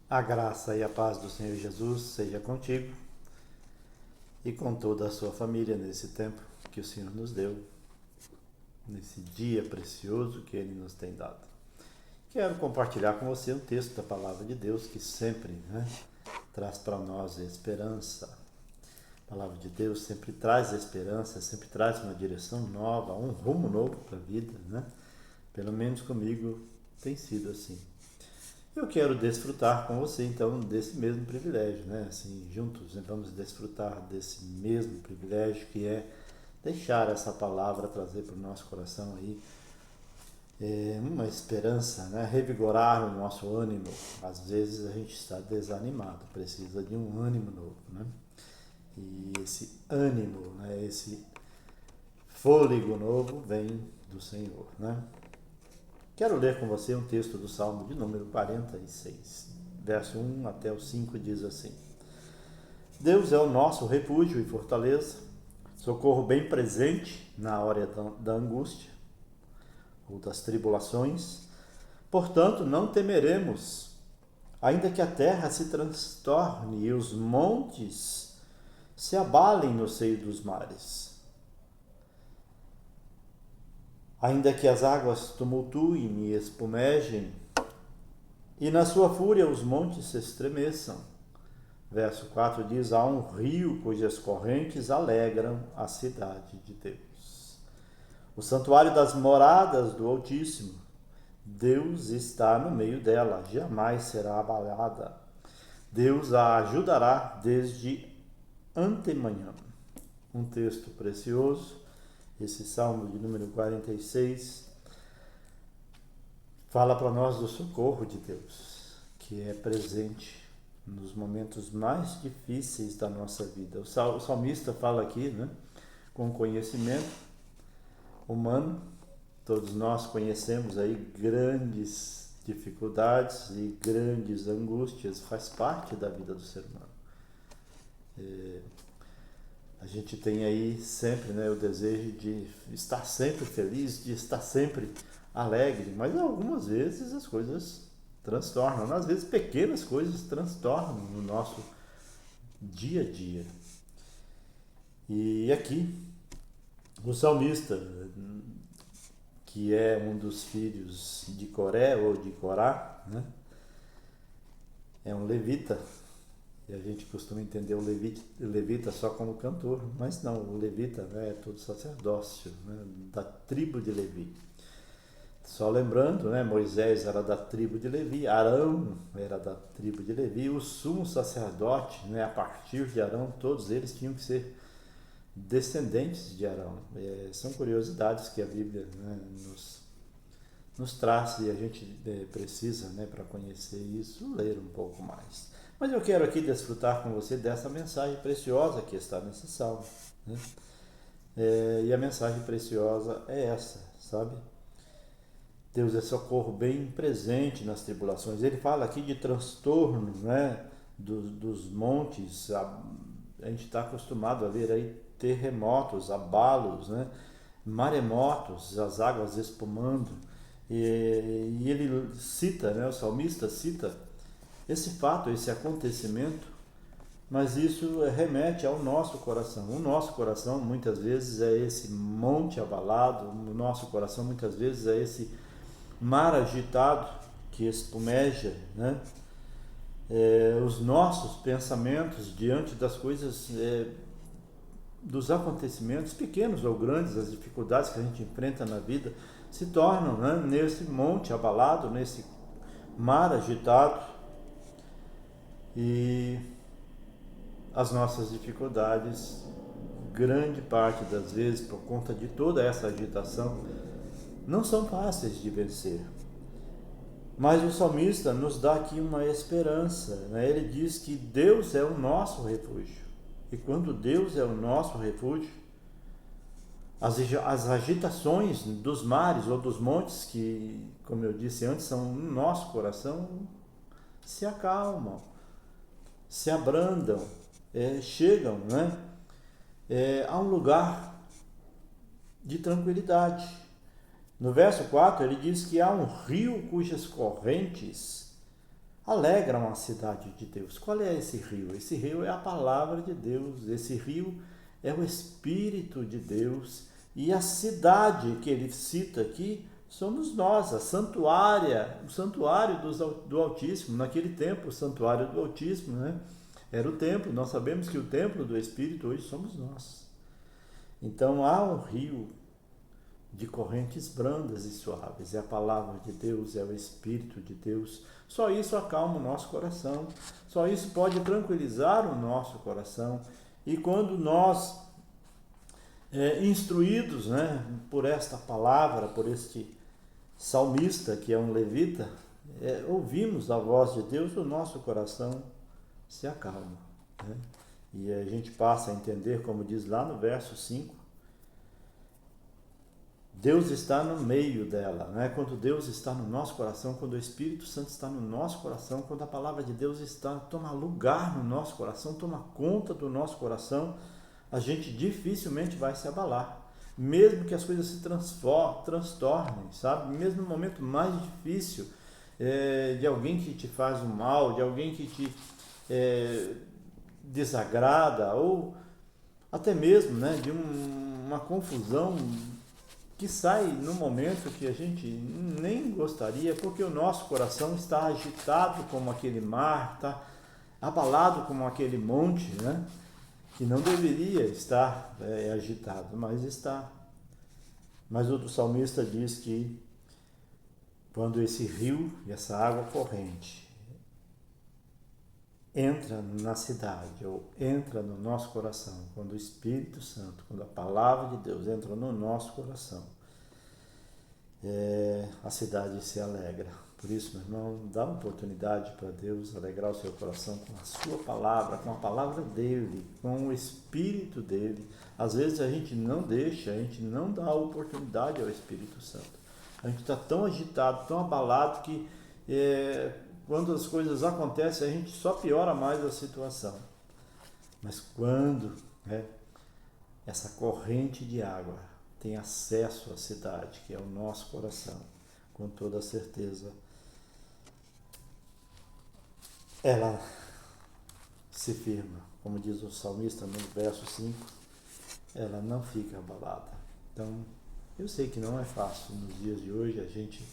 A graça e a paz do Senhor Jesus seja contigo e com toda a sua família nesse tempo que o Senhor nos deu, nesse dia precioso que Ele nos tem dado. Quero compartilhar com você um texto da Palavra de Deus que sempre traz para nós esperança. A Palavra de Deus sempre traz esperança, sempre traz uma direção nova, um rumo novo para a vida, Pelo menos comigo tem sido assim. Eu quero desfrutar com você, então, desse mesmo privilégio, Assim, juntos, vamos desfrutar desse mesmo privilégio que é deixar essa palavra trazer para o nosso coração aí uma esperança, Revigorar o nosso ânimo. Às vezes a gente está desanimado, precisa de um ânimo novo, E esse ânimo, esse fôlego novo vem do Senhor, Quero ler com você um texto do Salmo de número 46, verso 1 até o 5 diz assim: Deus é o nosso refúgio e fortaleza, socorro bem presente na hora da angústia ou das tribulações. Portanto, não temeremos, ainda que a terra se transtorne e os montes se abalem no seio dos mares. Ainda que as águas tumultuem e espumejem, e na sua fúria os montes se estremeçam. Verso 4 diz: há um rio cujas correntes alegram a cidade de Deus. O santuário das moradas do Altíssimo. Deus está no meio dela, jamais será abalada. Deus a ajudará desde antemanhã. Um texto precioso, esse Salmo de número 46, fala para nós do socorro de Deus, que é presente nos momentos mais difíceis da nossa vida. O salmista fala aqui, com conhecimento humano. Todos nós conhecemos aí grandes dificuldades e grandes angústias, faz parte da vida do ser humano. A gente tem aí sempre o desejo de estar sempre feliz, de estar sempre alegre, mas algumas vezes as coisas transtornam, às vezes pequenas coisas transtornam no nosso dia a dia. E aqui, o salmista, que é um dos filhos de Coré ou de Corá, é um levita. E a gente costuma entender o levita só como cantor, mas não, o levita é todo sacerdócio, da tribo de Levi. Só lembrando, Moisés era da tribo de Levi, Arão era da tribo de Levi, o sumo sacerdote, a partir de Arão, todos eles tinham que ser descendentes de Arão. São curiosidades que a Bíblia nos traz e a gente precisa, para conhecer isso, ler um pouco mais. Mas eu quero aqui desfrutar com você dessa mensagem preciosa que está nesse salmo. E a mensagem preciosa é essa, sabe? Deus é socorro bem presente nas tribulações. Ele fala aqui de transtorno, dos montes. A gente está acostumado a ver aí terremotos, abalos, maremotos, as águas espumando. E ele cita, o salmista cita esse fato, esse acontecimento, mas isso remete ao nosso coração. O nosso coração muitas vezes é esse monte abalado, o nosso coração muitas vezes é esse mar agitado que espumeja, os nossos pensamentos diante das coisas, dos acontecimentos pequenos ou grandes, as dificuldades que a gente enfrenta na vida, se tornam nesse monte abalado, nesse mar agitado. E as nossas dificuldades, grande parte das vezes, por conta de toda essa agitação, não são fáceis de vencer. Mas o salmista nos dá aqui uma esperança, Ele diz que Deus é o nosso refúgio. E quando Deus é o nosso refúgio, as agitações dos mares ou dos montes, que, como eu disse antes, são no nosso coração, se acalmam, se abrandam, chegam a um lugar de tranquilidade. No verso 4 ele diz que há um rio cujas correntes alegram a cidade de Deus. Qual é esse rio? Esse rio é a palavra de Deus, esse rio é o Espírito de Deus, e a cidade que ele cita aqui somos nós, o santuário do Altíssimo. Naquele tempo, o santuário do Altíssimo, né, era o templo. Nós sabemos que o templo do Espírito hoje somos nós. Então há um rio de correntes brandas e suaves, é a palavra de Deus, é o Espírito de Deus. Só isso acalma o nosso coração, só isso pode tranquilizar o nosso coração. E quando nós, instruídos, né, por esta palavra, por este salmista, que é um levita, ouvimos a voz de Deus, o nosso coração se acalma, né? E a gente passa a entender, como diz lá no verso 5, Deus está no meio dela, né? Quando Deus está no nosso coração, quando o Espírito Santo está no nosso coração, quando a palavra de Deus toma lugar no nosso coração, toma conta do nosso coração, a gente dificilmente vai se abalar. Mesmo que as coisas se transtornem, sabe? Mesmo no momento mais difícil, de alguém que te faz um mal, de alguém que te desagrada, ou até mesmo, né, de uma confusão que sai no momento que a gente nem gostaria, porque o nosso coração está agitado como aquele mar, está abalado como aquele monte, né? Que não deveria estar agitado, mas está. Mas o salmista diz que quando esse rio e essa água corrente entra na cidade, ou entra no nosso coração, quando o Espírito Santo, quando a palavra de Deus entra no nosso coração, a cidade se alegra. Por isso, meu irmão, dá uma oportunidade para Deus alegrar o seu coração com a sua palavra, com a palavra dele, com o Espírito dele. Às vezes a gente não deixa, a gente não dá oportunidade ao Espírito Santo. A gente está tão agitado, tão abalado que quando as coisas acontecem, a gente só piora mais a situação. Mas quando essa corrente de água tem acesso à cidade, que é o nosso coração, com toda certeza, ela se firma. Como diz o salmista no verso 5, ela não fica abalada. Então, eu sei que não é fácil nos dias de hoje a gente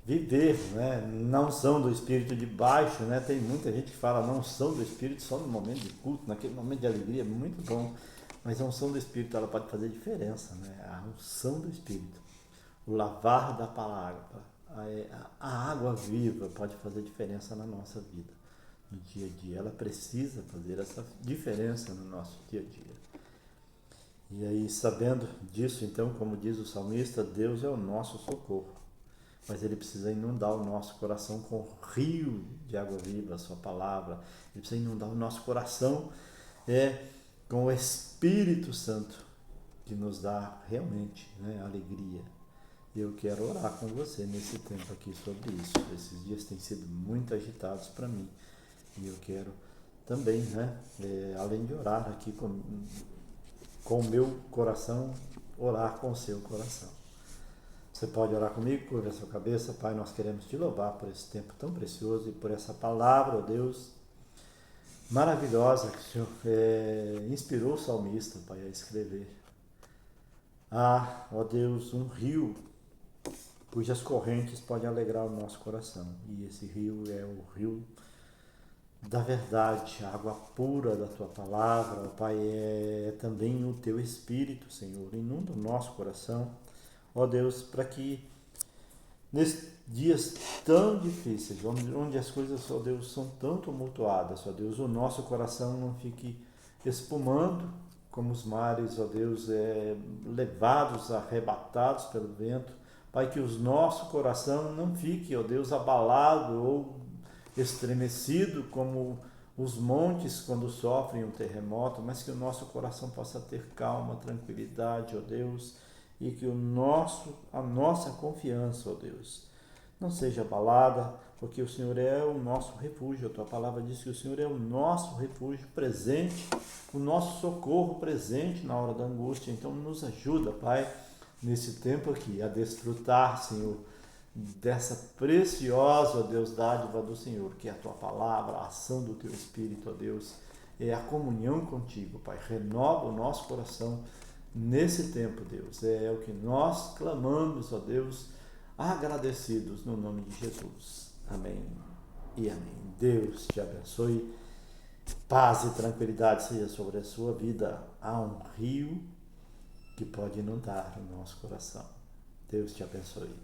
viver, né, na unção do Espírito de baixo, né? Tem muita gente que fala não unção do Espírito só no momento de culto, naquele momento de alegria, muito bom, mas a unção do Espírito ela pode fazer diferença, né? A unção do Espírito, o lavar da palavra, a água viva pode fazer diferença na nossa vida, no dia a dia. Ela precisa fazer essa diferença no nosso dia a dia. E aí, sabendo disso, então, como diz o salmista, Deus é o nosso socorro. Mas ele precisa inundar o nosso coração com o rio de água viva, a sua palavra. Ele precisa inundar o nosso coração com o Espírito Santo, que nos dá realmente, né, alegria. E eu quero orar com você nesse tempo aqui sobre isso. Esses dias têm sido muito agitados para mim. E eu quero também, né, além de orar aqui com o meu coração, orar com o seu coração. Você pode orar comigo, curva a sua cabeça. Pai, nós queremos te louvar por esse tempo tão precioso e por essa palavra, ó Deus, maravilhosa que o Senhor inspirou o salmista, Pai, a escrever. Ó Deus, um rio cujas correntes podem alegrar o nosso coração. E esse rio é o rio da verdade, a água pura da Tua palavra, ó Pai, é também o Teu Espírito, Senhor. Inunda o nosso coração, ó Deus, para que nesses dias tão difíceis, onde as coisas, ó Deus, são tão tumultuadas, ó Deus, o nosso coração não fique espumando como os mares, ó Deus, levados, arrebatados pelo vento. Pai, que o nosso coração não fique, ó Deus, abalado ou estremecido como os montes quando sofrem um terremoto, mas que o nosso coração possa ter calma, tranquilidade, ó Deus, e que a nossa confiança, ó Deus, não seja abalada, porque o Senhor é o nosso refúgio. A Tua palavra diz que o Senhor é o nosso refúgio presente, o nosso socorro presente na hora da angústia. Então nos ajuda, Pai, nesse tempo aqui, a desfrutar, Senhor, dessa preciosa, ó Deus, dádiva do Senhor, que é a tua palavra, a ação do teu Espírito, ó Deus, é a comunhão contigo, Pai. Renova o nosso coração nesse tempo, Deus. É o que nós clamamos, ó Deus, agradecidos no nome de Jesus. Amém e amém. Deus te abençoe. Paz e tranquilidade seja sobre a sua vida. Há um rio que pode inundar o nosso coração. Deus te abençoe.